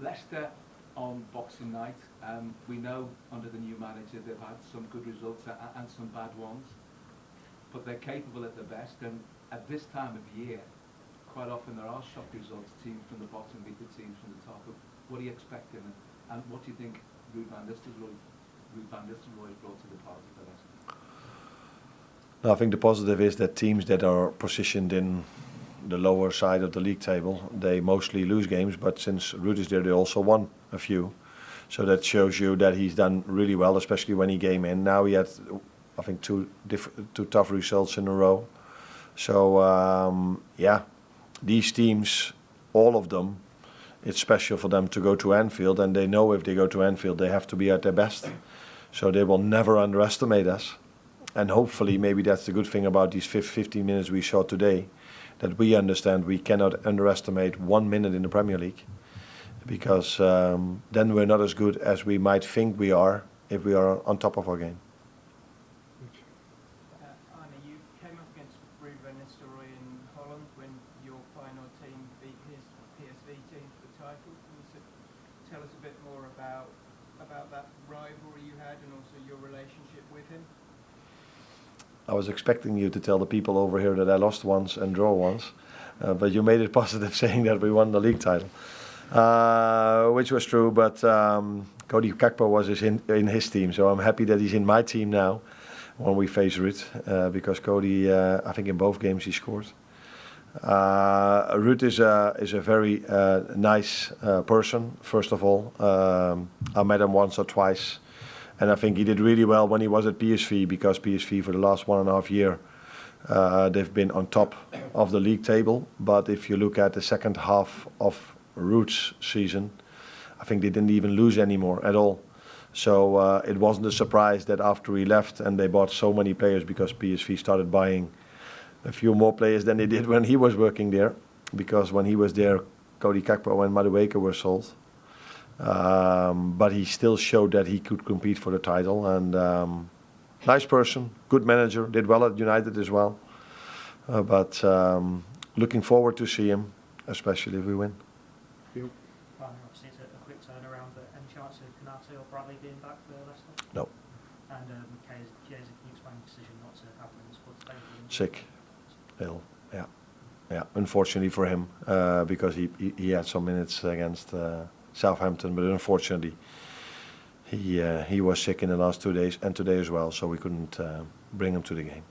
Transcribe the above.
Leicester on Boxing Night. We know under the new manager they've had some good results and some bad ones, but they're capable at their best. And at this time of year, quite often there are shock results. Teams from the bottom beat the teams from the top. What are you expecting, and what do you think Ruud van Nistelrooy brought to the party for Leicester? No, I think the positive is that teams that are positioned in the lower side of the league table, they mostly lose games, but since Ruud is there, they also won a few. So that shows you that he's done really well, especially when he came in. Now he had, I think, two tough results in a row. So these teams, all of them, it's special for them to go to Anfield, and they know if they go to Anfield, they have to be at their best. So they will never underestimate us. And hopefully, maybe that's the good thing about these 15 minutes we saw today, that we understand we cannot underestimate 1 minute in the Premier League, because then we're not as good as we might think we are if we are on top of our game. Arne, you came up against Ruud van Nistelrooy in Holland when your final team beat his PSV team for the title. Can you tell us a bit more about that rivalry you had and also your relationship with him? I was expecting you to tell the people over here that I lost once and draw once, but you made it positive saying that we won the league title, which was true, but Cody Gakpo was in his team, so I'm happy that he's in my team now when we face Ruud, because Cody, I think in both games he scored. Ruud is a very nice person, first of all. I met him once or twice. And I think he did really well when he was at PSV, because PSV for the last 1.5 years, they've been on top of the league table. But if you look at the second half of Ruud's season, I think they didn't even lose anymore at all. So it wasn't a surprise that after he left and they bought so many players, because PSV started buying a few more players than they did when he was working there. Because when he was there, Cody Gakpo and Madueke were sold. But he still showed that he could compete for the title, and nice person, good manager, did well at United as well. But looking forward to see him, especially if we win. Obviously it's a quick turnaround, but any chance of Konate or Bradley being back for Leicester? No. And Chiesa, can you explain the decision not to have him in the squad today? Sick, ill, yeah. Unfortunately for him, because he had some minutes against Southampton, but unfortunately he was sick in the last 2 days and today as well, so we couldn't bring him to the game.